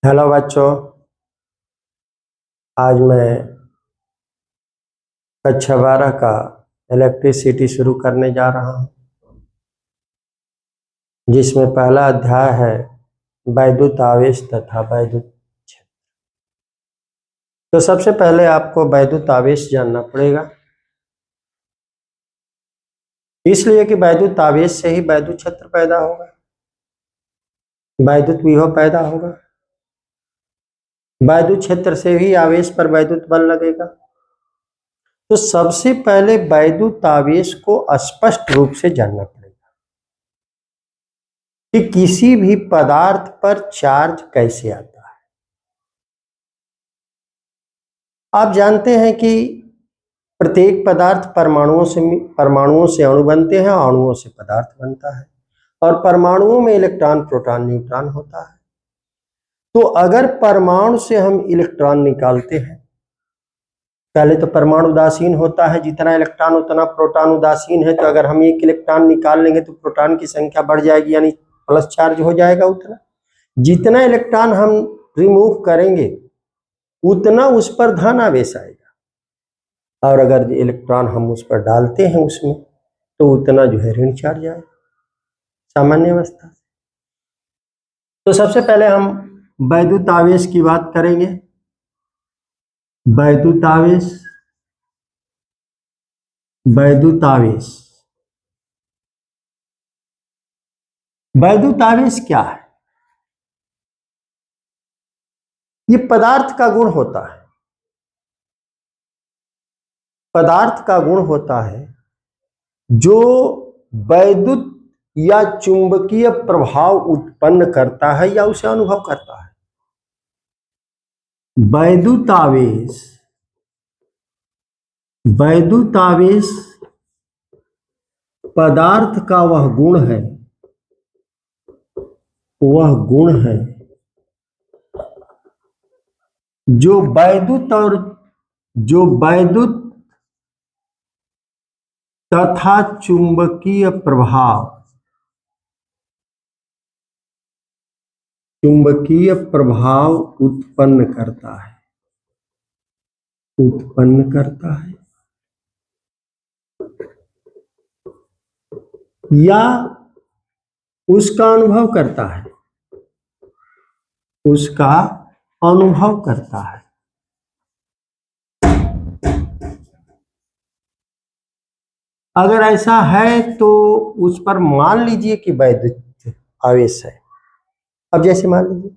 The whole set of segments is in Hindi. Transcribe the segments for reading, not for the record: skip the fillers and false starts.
हेलो बच्चों, आज मैं कक्षा 12 का इलेक्ट्रिसिटी शुरू करने जा रहा हूं, जिसमें पहला अध्याय है वैद्युत आवेश तथा वैद्युत क्षेत्र। तो सबसे पहले आपको वैद्युत आवेश जानना पड़ेगा, इसलिए कि वैद्युत आवेश से ही वैद्युत क्षेत्र पैदा होगा, वैद्युत विभव पैदा होगा, वैद्युत क्षेत्र से ही आवेश पर वैद्युत बल लगेगा। तो सबसे पहले वैद्युत आवेश को स्पष्ट रूप से जानना पड़ेगा कि किसी भी पदार्थ पर चार्ज कैसे आता है। आप जानते हैं कि प्रत्येक पदार्थ परमाणुओं से अणु बनते हैं, अणुओं से पदार्थ बनता है, और परमाणुओं में इलेक्ट्रॉन, प्रोटॉन, न्यूट्रॉन होता है। तो अगर परमाणु से हम इलेक्ट्रॉन निकालते हैं, पहले तो परमाणु उदासीन होता है, जितना इलेक्ट्रॉन उतना प्रोटॉन उदासीन है। तो अगर हम एक इलेक्ट्रॉन निकाल लेंगे तो प्रोटॉन की संख्या बढ़ जाएगी, यानी प्लस चार्ज हो जाएगा। उतना जितना इलेक्ट्रॉन हम रिमूव करेंगे उतना उस पर धन आवेश आएगा, और अगर इलेक्ट्रॉन हम उस पर डालते हैं उसमें तो उतना जो है ऋण चार्ज आएगा, सामान्य अवस्था। तो सबसे पहले हम वैद्युत आवेश की बात करेंगे। वैद्युत आवेश, वैद्युत आवेश, वैद्युत आवेश क्या है? ये पदार्थ का गुण होता है, पदार्थ का गुण होता है जो वैद्युत या चुंबकीय प्रभाव उत्पन्न करता है या उसे अनुभव करता है। वैद्युत आवेश, वैद्युत आवेश पदार्थ का वह गुण है, वह गुण है जो वैद्युत तथा चुंबकीय प्रभाव उत्पन्न करता है, या उसका अनुभव करता है, उसका अनुभव करता है। अगर ऐसा है तो उस पर मान लीजिए कि वैद्युत आवेश है। अब जैसे मान लीजिए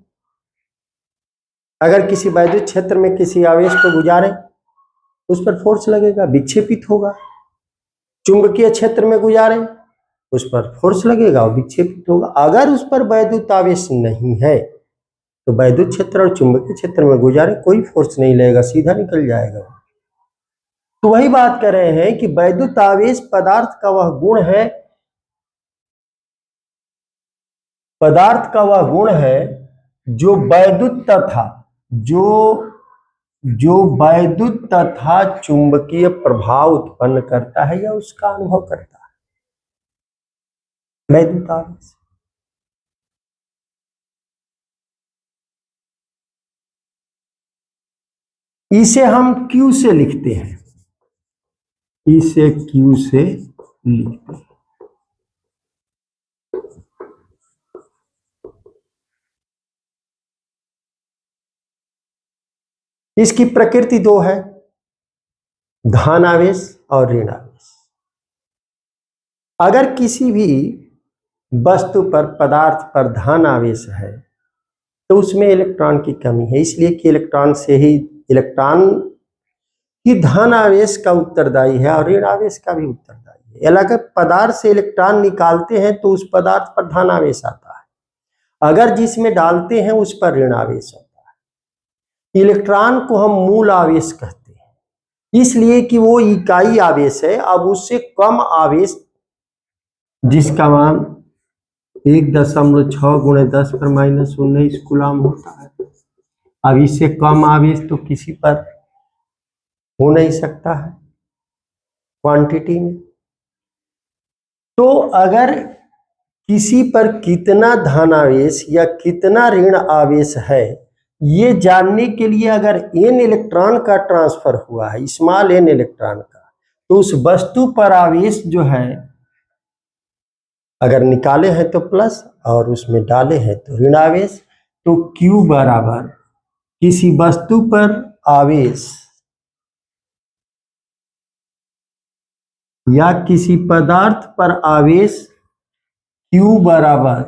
अगर किसी वैद्युत क्षेत्र में किसी आवेश को गुजारें, उस पर फोर्स लगेगा, विक्षेपित होगा। चुंबकीय क्षेत्र में गुजारें, उस पर फोर्स लगेगा और विक्षेपित होगा। अगर उस पर वैद्युत आवेश नहीं है तो वैद्युत क्षेत्र और चुंबकीय क्षेत्र में गुजारे, कोई फोर्स नहीं लगेगा, सीधा निकल जाएगा। तो वही बात कर रहे हैं कि वैद्युत आवेश पदार्थ का वह गुण है, पदार्थ का वह गुण है जो वैद्युत तथा चुंबकीय प्रभाव उत्पन्न करता है या उसका अनुभव करता है, वैद्युत आवेश। इसे हम Q से लिखते हैं, इसे Q से लिखते हैं। इसकी प्रकृति दो है, धन आवेश और ऋण आवेश। अगर किसी भी वस्तु पर, पदार्थ पर धन आवेश है तो उसमें इलेक्ट्रॉन की कमी है, इसलिए कि इलेक्ट्रॉन की धन आवेश का उत्तरदायी है और ऋण आवेश का भी उत्तरदायी है। अगर पदार्थ से इलेक्ट्रॉन निकालते हैं तो उस पदार्थ पर धन आवेश आता है, अगर जिसमें डालते हैं उस पर ऋण आवेश आता है। इलेक्ट्रॉन को हम मूल आवेश कहते हैं, इसलिए कि वो इकाई आवेश है। अब उससे कम आवेश, जिसका मान 1.6 × 10⁻⁻19 कूलम होता है, अब इससे कम आवेश तो किसी पर हो नहीं सकता है क्वांटिटी में। तो अगर किसी पर कितना धन आवेश या कितना ऋण आवेश है ये जानने के लिए अगर n इलेक्ट्रॉन का ट्रांसफर हुआ है, स्मॉल n इलेक्ट्रॉन का, तो उस वस्तु पर आवेश जो है अगर निकाले हैं तो प्लस और उसमें डाले हैं तो ऋण आवेश, तो Q बराबर किसी वस्तु पर आवेश या किसी पदार्थ पर आवेश Q बराबर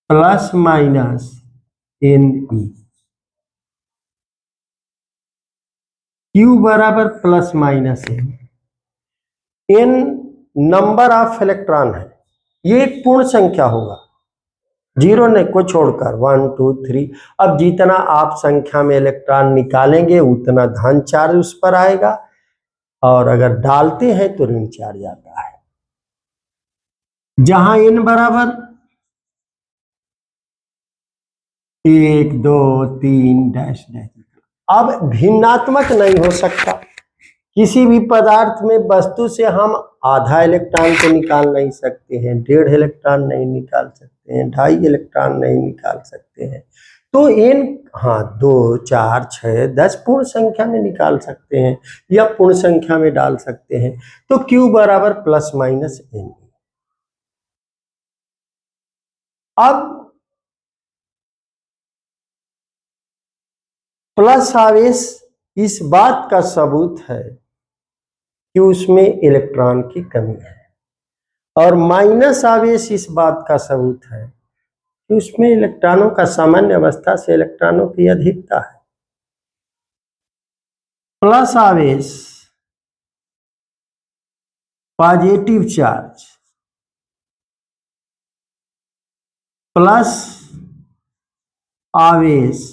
प्लस माइनस NE। Q बराबर plus minus N number of electron है, ये एक पूर्ण संख्या होगा, जीरो ने को छोड़कर 1 2 3। अब जितना आप संख्या में इलेक्ट्रॉन निकालेंगे उतना धन चार्ज उस पर आएगा, और अगर डालते हैं तो ऋण चार्ज आता है। जहां n बराबर 1 2 3 डैश डैश, अब भिन्नात्मक नहीं हो सकता। किसी भी पदार्थ में वस्तु से हम आधा इलेक्ट्रॉन तो निकाल नहीं सकते हैं, 1.5 इलेक्ट्रॉन नहीं निकाल सकते हैं, 2.5 इलेक्ट्रॉन नहीं निकाल सकते हैं। तो इन 2 4 6 10 पूर्ण संख्या में निकाल सकते हैं या पूर्ण संख्या में डाल सकते हैं। तो Q बराबर प्लस माइनस N। अब प्लस आवेश इस बात का सबूत है कि उसमें इलेक्ट्रॉन की कमी है, और माइनस आवेश इस बात का सबूत है कि उसमें इलेक्ट्रॉनों का सामान्य अवस्था से इलेक्ट्रॉनों की अधिकता है। प्लस आवेश पॉजिटिव चार्ज प्लस आवेश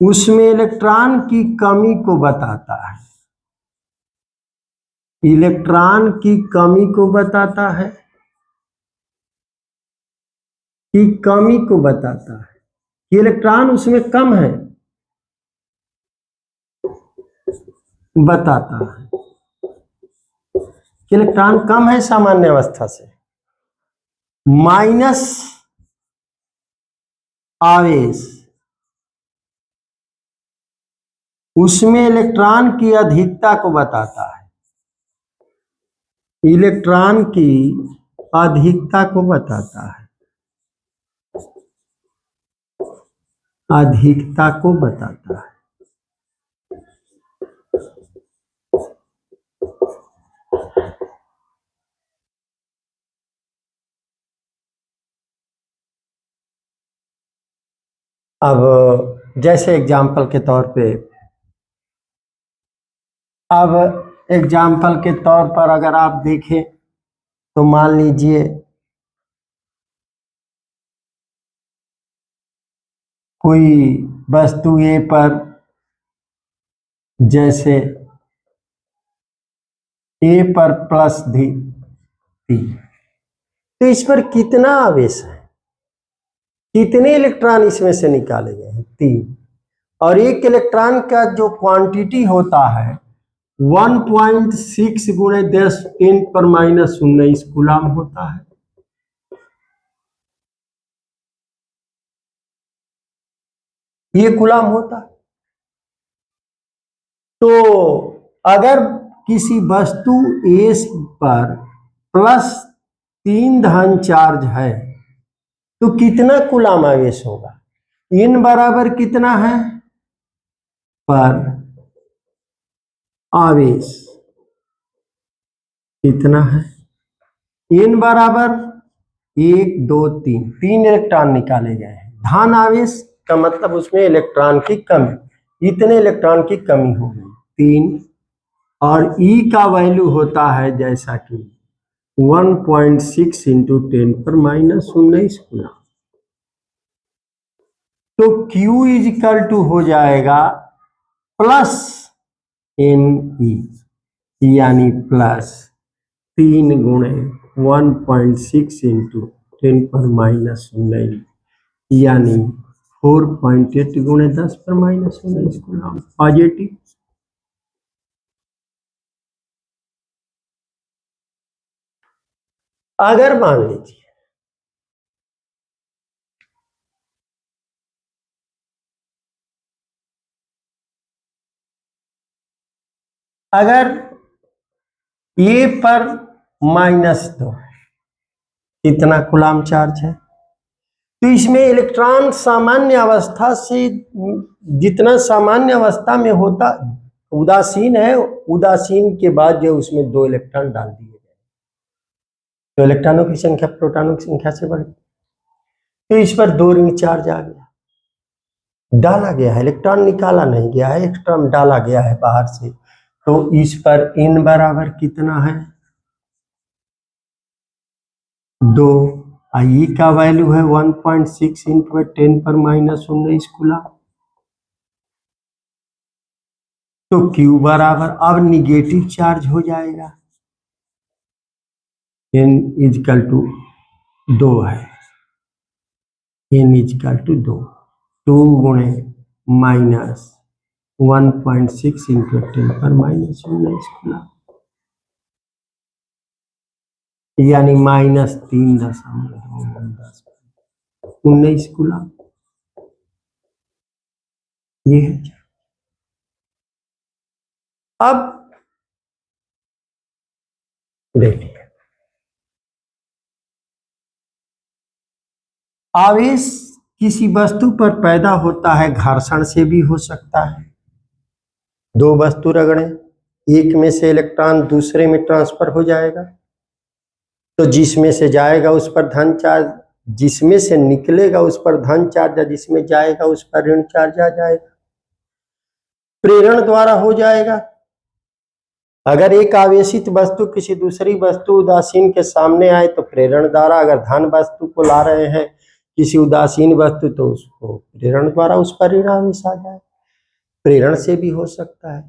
उसमें इलेक्ट्रॉन की कमी को बताता है, इलेक्ट्रॉन की कमी को बताता है, कि कमी को बताता है कि इलेक्ट्रॉन उसमें कम है, बताता है कि इलेक्ट्रॉन कम है सामान्य अवस्था से। माइनस आवेश उसमें इलेक्ट्रॉन की अधिकता को बताता है, इलेक्ट्रॉन की अधिकता को बताता है, अधिकता को बताता है। अब जैसे एग्जाम्पल के तौर पे, अब एग्जाम्पल के तौर पर अगर आप देखें तो मान लीजिए कोई वस्तु ए पर, जैसे ए पर प्लस थी, तो इस पर कितना आवेश है, कितने इलेक्ट्रॉन इसमें से निकाले गए हैं? 3। और एक इलेक्ट्रॉन का जो क्वांटिटी होता है 1.6 गुणे 10⁻⁻⁹ कूलम होता है। ये कूलम होता है। तो अगर किसी वस्तु ए पर +3 धन चार्ज है तो कितना कूलम आवेश होगा? n बराबर कितना है पर आवेश कितना है? n बराबर 1 2 3, 3 इलेक्ट्रॉन निकाले गए हैं। धन आवेश का मतलब उसमें इलेक्ट्रॉन की कमी, इतने इलेक्ट्रॉन की कमी हो गई 3, और E का वैल्यू होता है जैसा कि 1.6 × 10⁻⁹ कूलम। तो Q इजिकल टू हो जाएगा प्लस NE, यानी प्लस 3 गुणे 1.6 × 10⁻⁹, यानी 4.8 गुणे 10⁻⁹ कूलम पॉजिटिव। अगर मान लीजिए अगर ए पर -2 इतना कूलाम चार्ज है, तो इसमें इलेक्ट्रॉन सामान्य अवस्था से जितना सामान्य अवस्था में होता उदासीन है, उदासीन के बाद जो उसमें 2 इलेक्ट्रॉन डाल दिए गए, तो इलेक्ट्रॉनों की संख्या प्रोटॉनों की संख्या से बढ़ी, तो इस पर 2 रिंग चार्ज आ गया, डाला गया है, इलेक्ट्रॉन निकाला नहीं गया है, इलेक्ट्रॉन डाला गया है बाहर से। तो इस पर n बराबर कितना है 2, आई का वैल्यू है 1.6 इंटू 10⁻⁻19 कूलम। तो Q बराबर अब निगेटिव चार्ज हो जाएगा, n इजकल टू 2 है, n इजकल टू 2, 2 गुणे -1.6 इंटू 10⁻⁻19 कूलम, यानी -3.19 कूलम। ये है। अब देखिए, आवेश किसी वस्तु पर पैदा होता है, घर्षण से भी हो सकता है। 2 वस्तु रगड़ें, एक में से इलेक्ट्रॉन दूसरे में ट्रांसफर हो जाएगा, तो जिसमें से जाएगा उस पर धन चार्ज, जिसमें से निकलेगा उस पर धन चार्ज, जिसमें जाएगा उस पर ऋण चार्ज आ जाएगा, प्रेरण द्वारा हो जाएगा। अगर एक आवेशित वस्तु किसी दूसरी वस्तु उदासीन के सामने आए तो प्रेरण द्वारा, अगर धन वस्तु को ला रहे हैं किसी उदासीन वस्तु तो उसको प्रेरण द्वारा उस पर ऋण आवेश आ जाए, प्रेरण से भी हो सकता है।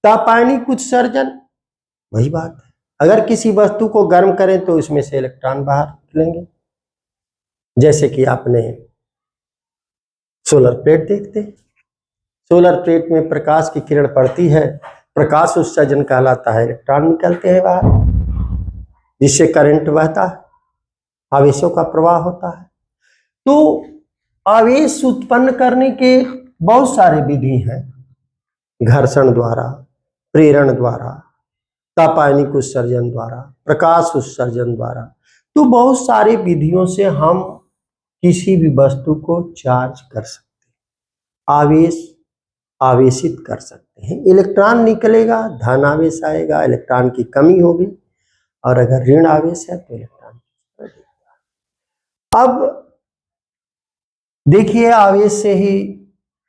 तापायनिक उत्सर्जन, वही बात है, अगर किसी वस्तु को गर्म करें तो उसमें से इलेक्ट्रॉन बाहर निकलेंगे, जैसे कि आपने सोलर प्लेट देखते हैं, सोलर प्लेट में प्रकाश की किरण पड़ती है, प्रकाश उत्सर्जन कहलाता है, इलेक्ट्रॉन निकलते हैं बाहर, जिससे करंट बहता है, आवेशों का प्रवाह होता है। तो आवेश उत्पन्न करने के बहुत सारे विधि हैं, घर्षण द्वारा, प्रेरण द्वारा, तापायनिक उत्सर्जन द्वारा, प्रकाश उत्सर्जन द्वारा। तो बहुत सारे विधियों से हम किसी भी वस्तु को चार्ज कर सकते हैं, आवेशित कर सकते हैं। इलेक्ट्रॉन निकलेगा, धन आवेश आएगा, इलेक्ट्रॉन की कमी होगी, और अगर ऋण आवेश है तो इलेक्ट्रॉन। अब देखिए, आवेश से ही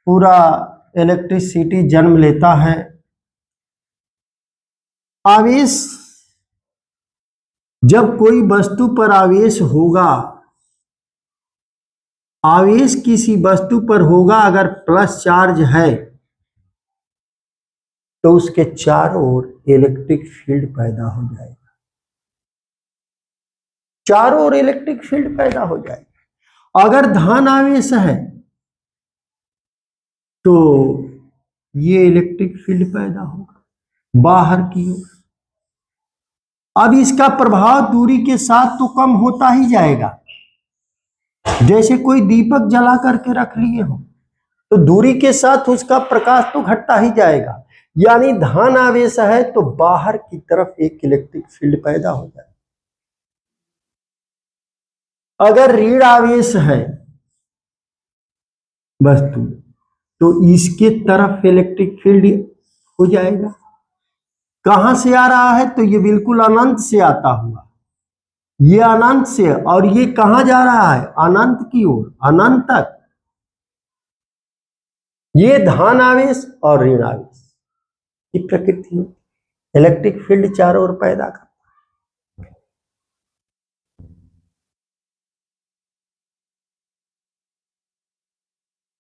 पूरा इलेक्ट्रिसिटी जन्म लेता है। आवेश, जब कोई वस्तु पर आवेश होगा, आवेश किसी वस्तु पर होगा, अगर प्लस चार्ज है तो उसके चारों ओर इलेक्ट्रिक फील्ड पैदा हो जाएगा, चारों ओर इलेक्ट्रिक फील्ड पैदा हो जाएगा। अगर धन आवेश है तो ये इलेक्ट्रिक फील्ड पैदा होगा बाहर की ओर। अब इसका प्रभाव दूरी के साथ तो कम होता ही जाएगा, जैसे कोई दीपक जला करके रख लिए हो तो दूरी के साथ उसका प्रकाश तो घटता ही जाएगा, यानी धन आवेश है तो बाहर की तरफ एक इलेक्ट्रिक फील्ड पैदा हो जाएगा। अगर ऋण आवेश है वस्तु तो इसके तरफ इलेक्ट्रिक फील्ड हो जाएगा। कहां से आ रहा है तो ये बिल्कुल अनंत से आता हुआ, ये अनंत से, और ये कहां जा रहा है अनंत की ओर, अनंत तक। ये धन आवेश और ऋण आवेश की प्रकृति है, इलेक्ट्रिक फील्ड चारों ओर पैदा कर।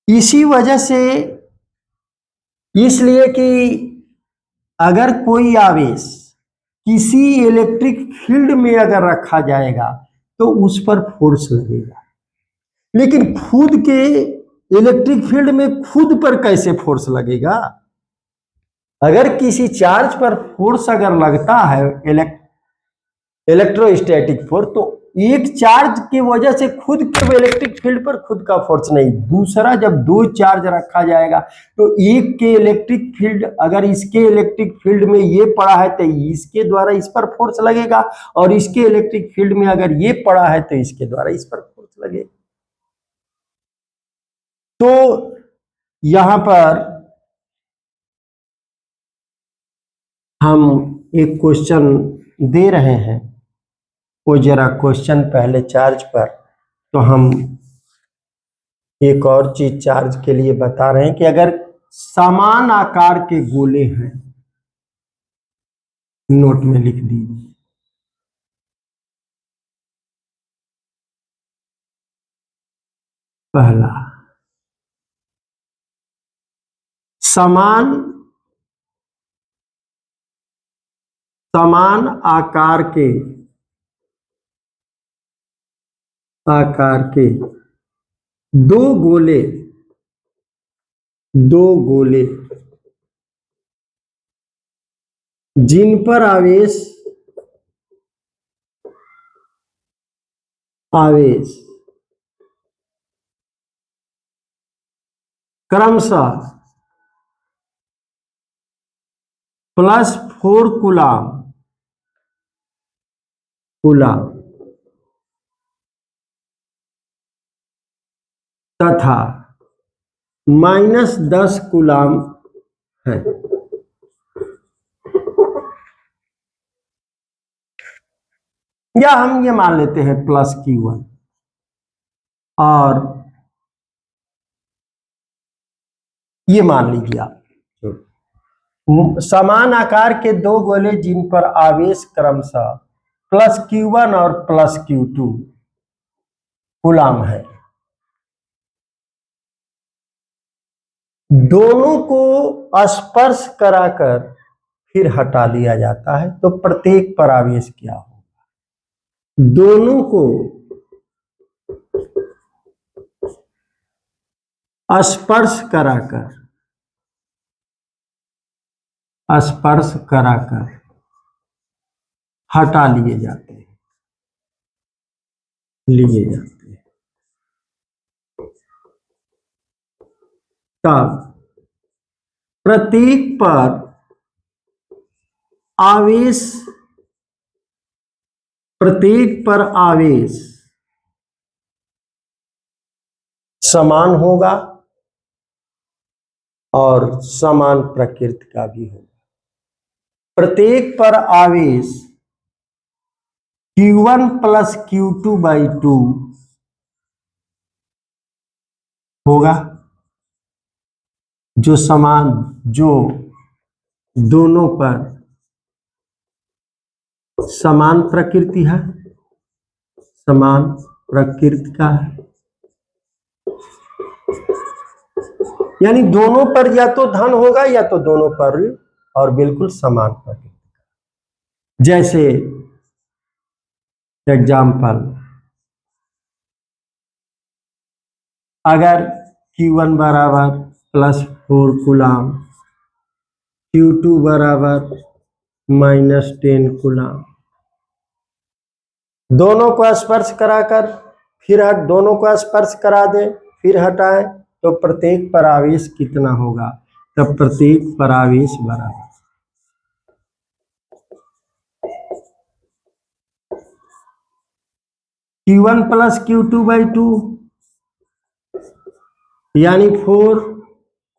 इसी वजह से, इसलिए कि अगर कोई आवेश किसी इलेक्ट्रिक फील्ड में अगर रखा जाएगा तो उस पर फोर्स लगेगा, लेकिन खुद के इलेक्ट्रिक फील्ड में खुद पर कैसे फोर्स लगेगा? अगर किसी चार्ज पर फोर्स अगर लगता है इलेक्ट्रोस्टैटिक फोर्स, तो एक चार्ज की वजह से खुद के इलेक्ट्रिक फील्ड पर खुद का फोर्स नहीं, दूसरा जब दो चार्ज रखा जाएगा तो एक के इलेक्ट्रिक फील्ड, अगर इसके इलेक्ट्रिक फील्ड में ये पड़ा है तो इसके द्वारा इस पर फोर्स लगेगा, और इसके इलेक्ट्रिक फील्ड में अगर ये पड़ा है तो इसके द्वारा इस पर फोर्स लगेगा। तो यहां पर हम एक क्वेश्चन दे रहे हैं, वो जरा क्वेश्चन पहले चार्ज पर, तो हम एक और चीज चार्ज के लिए बता रहे हैं कि अगर समान आकार के गोले हैं, नोट में लिख दीजिए, पहला समान आकार के दो गोले जिन पर आवेश क्रमशः +4 कूलाम तथा -10 कूलाम है, या हम ये मान लेते हैं +Q1, और ये मान लीजिए आप समान आकार के दो गोले जिन पर आवेश क्रमशः +Q1 और +Q2 कूलाम है, दोनों को स्पर्श कराकर फिर हटा दिया जाता है, तो प्रत्येक पर आवेश क्या होगा? दोनों को स्पर्श कराकर हटा लिए जाते हैं, तब प्रत्येक पर आवेश समान होगा और समान प्रकृति का भी होगा। प्रत्येक पर आवेश Q1 + Q2/2 होगा, जो दोनों पर समान प्रकृति है, समान प्रकृति का है, यानी दोनों पर या तो धन होगा या तो दोनों पर और बिल्कुल समान प्रकृति का। जैसे एग्जाम्पल, अगर Q1 बराबर +4 कूलाम, Q2 बराबर -10 कूलाम, दोनों को स्पर्श कराकर फिर दोनों को स्पर्श करा दें फिर हटाएं, तो प्रत्येक पर आवेश कितना होगा? तब प्रत्येक पर आवेश बराबर Q1 + Q2/2, यानी 4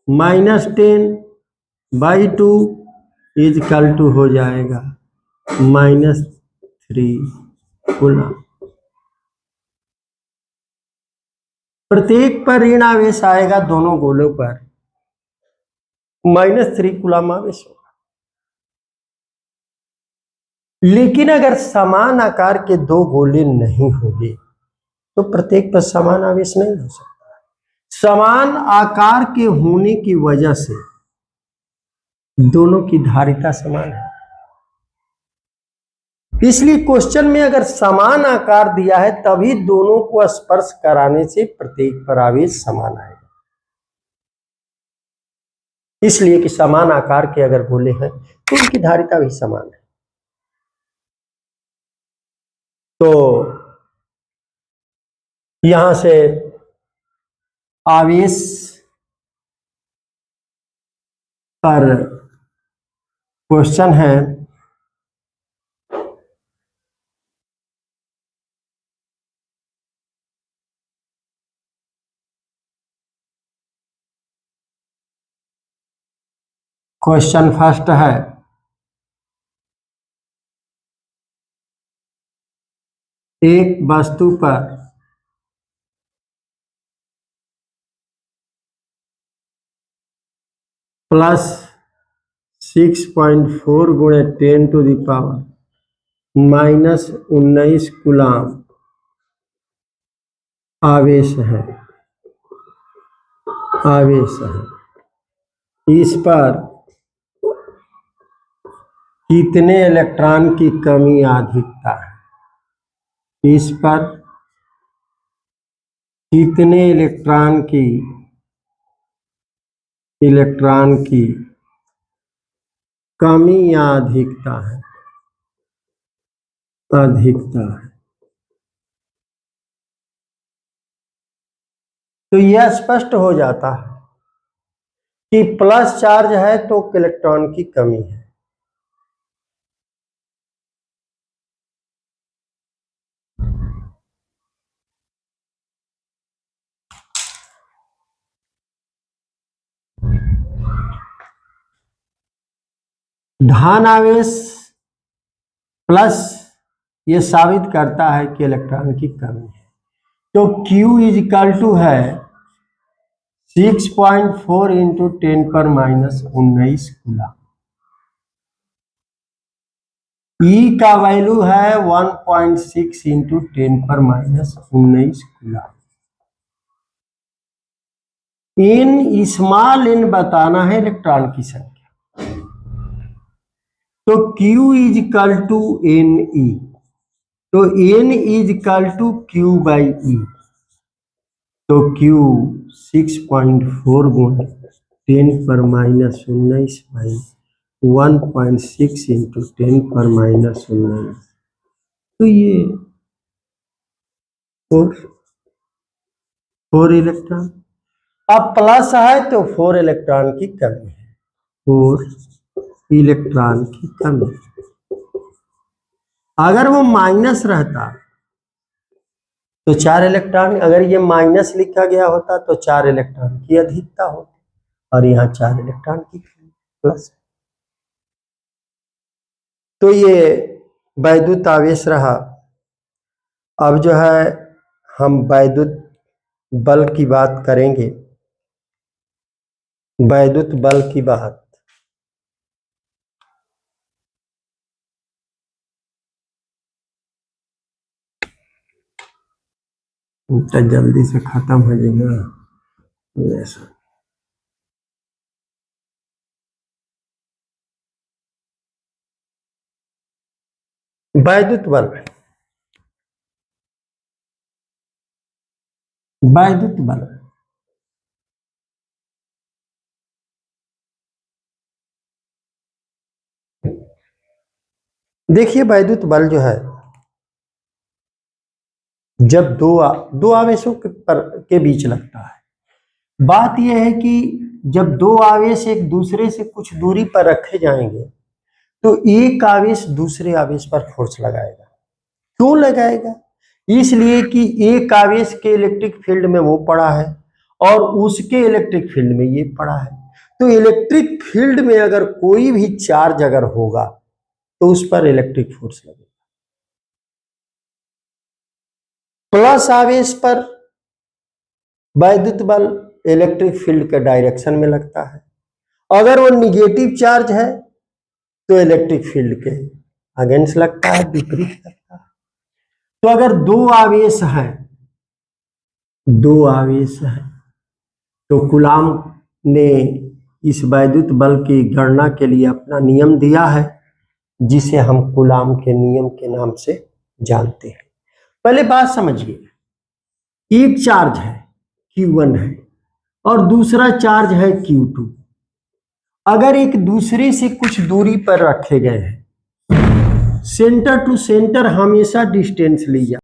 -10/2 = हो जाएगा -3 कूलाम। प्रत्येक पर ऋण आवेश आएगा, दोनों गोलों पर -3 कूलाम आवेश होगा। लेकिन अगर समान आकार के दो गोले नहीं होंगे तो प्रत्येक पर समान आवेश नहीं हो सकता। समान आकार के होने की वजह से दोनों की धारिता समान है, इसलिए क्वेश्चन में अगर समान आकार दिया है तभी दोनों को स्पर्श कराने से प्रत्येक पर आवेश समान आएगा। इसलिए कि समान आकार के अगर गोले हैं तो उनकी धारिता भी समान है। तो यहां से आवेश पर क्वेश्चन है। क्वेश्चन फर्स्ट है, एक वस्तु पर प्लस 6.4 गुणे 10⁻⁻19 कूलाम आवेश है। इस पर कितने इलेक्ट्रॉन की कमी या अधिकता है? इस पर कितने इलेक्ट्रॉन की कमी या अधिकता है? तो यह स्पष्ट हो जाता है कि प्लस चार्ज है तो इलेक्ट्रॉन की कमी है। धन आवेश प्लस ये साबित करता है कि इलेक्ट्रॉन की कमी है। तो Q इजिकल टू है 6.4 इंटू 10⁻⁻19 कूलाम। E का वैल्यू है 1.6 into 10⁻⁻19 coulomb. In small n बताना है इलेक्ट्रॉन की संख्या। तो Q इजिकल टू Ne, तो N equal to Q by E। तो Q 6.4 गुणे 10⁻⁻19 बाई 1.6 इंटू 10⁻⁻19, तो ये 4 इलेक्ट्रॉन। अब प्लस है तो 4 इलेक्ट्रॉन की कमी है, 4 इलेक्ट्रॉन की कमी। अगर वो माइनस रहता तो 4 इलेक्ट्रॉन, अगर ये माइनस लिखा गया होता तो 4 इलेक्ट्रॉन की अधिकता होती, और यहाँ 4 इलेक्ट्रॉन की प्लस। तो ये वैद्युत आवेश रहा। अब जो है हम वैद्युत बल की बात करेंगे। वैद्युत बल की बात, तो जल्दी से खत्म हो जाएगा ऐसा। वैद्युत बल देखिए, वैद्युत बल जो है जब दो आवेशों के बीच लगता है। बात यह है कि जब दो आवेश एक दूसरे से कुछ दूरी पर रखे जाएंगे तो एक आवेश दूसरे आवेश पर फोर्स लगाएगा। क्यों लगाएगा? इसलिए कि एक आवेश के इलेक्ट्रिक फील्ड में वो पड़ा है और उसके इलेक्ट्रिक फील्ड में ये पड़ा है। तो इलेक्ट्रिक फील्ड में अगर कोई भी चार्ज अगर होगा तो उस पर इलेक्ट्रिक फोर्स लगेगा। प्लस आवेश पर वैद्युत बल इलेक्ट्रिक फील्ड के डायरेक्शन में लगता है। अगर वो निगेटिव चार्ज है तो इलेक्ट्रिक फील्ड के अगेंस्ट लगता है, विपरीत लगता है। तो अगर दो आवेश है तो कूलाम ने इस वैद्युत बल की गणना के लिए अपना नियम दिया है, जिसे हम कूलाम के नियम के नाम से जानते हैं। पहले बात समझिए, एक चार्ज है Q1 है और दूसरा चार्ज है Q2। अगर एक दूसरे से कुछ दूरी पर रखे गए हैं, सेंटर टू सेंटर हमेशा डिस्टेंस ली जाए।